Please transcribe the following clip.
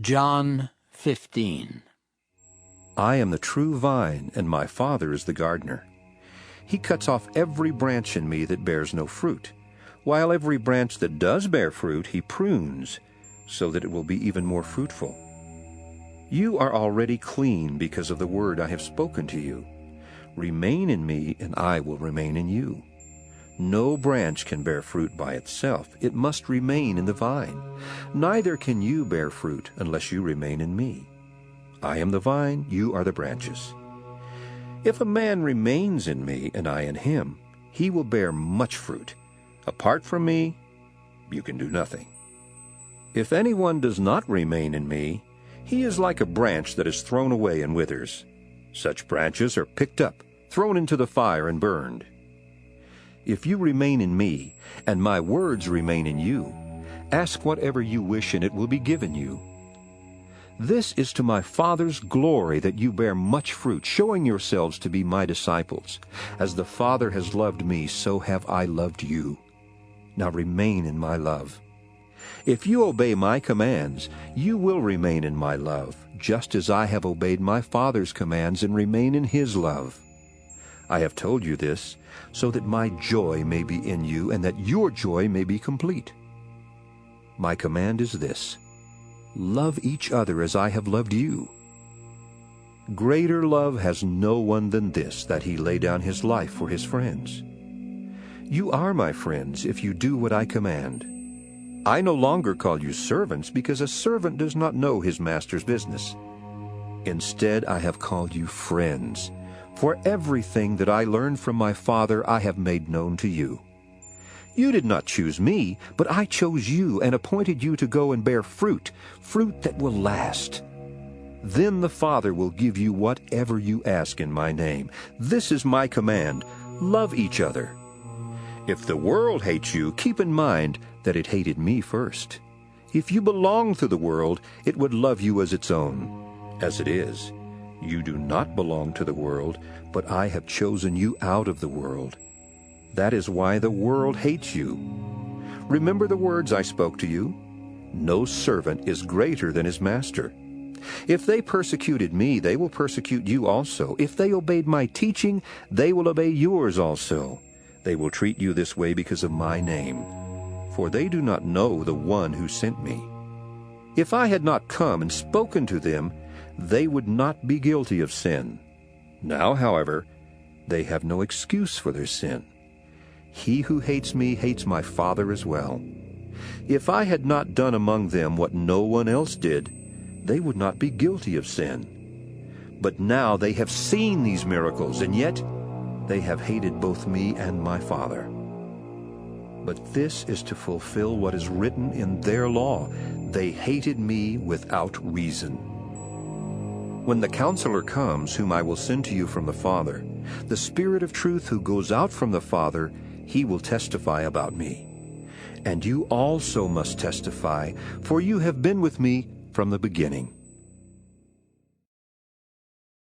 John 15. I am the true vine, and my Father is the gardener. He cuts off every branch in me that bears no fruit, while every branch that does bear fruit he prunes, so that it will be even more fruitful. You are already clean because of the word I have spoken to you. Remain in me, and I will remain in you. No branch can bear fruit by itself. It must remain in the vine. Neither can you bear fruit unless you remain in me. I am the vine, you are the branches. If a man remains in me and I in him, he will bear much fruit. Apart from me, you can do nothing. If anyone does not remain in me, he is like a branch that is thrown away and withers. Such branches are picked up, thrown into the fire, and burned. If you remain in me, and my words remain in you, ask whatever you wish, and it will be given you. This is to my Father's glory that you bear much fruit, showing yourselves to be my disciples. As the Father has loved me, so have I loved you. Now remain in my love. If you obey my commands, you will remain in my love, just as I have obeyed my Father's commands and remain in his love. I have told you this, so that my joy may be in you, and that your joy may be complete. My command is this: love each other as I have loved you. Greater love has no one than this, that he lay down his life for his friends. You are my friends if you do what I command. I no longer call you servants, because a servant does not know his master's business. Instead, I have called you friends. For everything that I learned from my Father I have made known to you. You did not choose me, but I chose you and appointed you to go and bear fruit, fruit that will last. Then the Father will give you whatever you ask in my name. This is my command: love each other. If the world hates you, keep in mind that it hated me first. If you belong to the world, it would love you as its own. As it is, you do not belong to the world, but I have chosen you out of the world. That is why the world hates you. Remember the words I spoke to you? No servant is greater than his master. If they persecuted me, they will persecute you also. If they obeyed my teaching, they will obey yours also. They will treat you this way because of my name, for they do not know the one who sent me. If I had not come and spoken to them, they would not be guilty of sin. Now, however, they have no excuse for their sin. He who hates me hates my Father as well. If I had not done among them what no one else did, they would not be guilty of sin. But now they have seen these miracles, and yet they have hated both me and my Father. But this is to fulfill what is written in their law: they hated me without reason. When the Counselor comes, whom I will send to you from the Father, the Spirit of truth who goes out from the Father, he will testify about me. And you also must testify, for you have been with me from the beginning.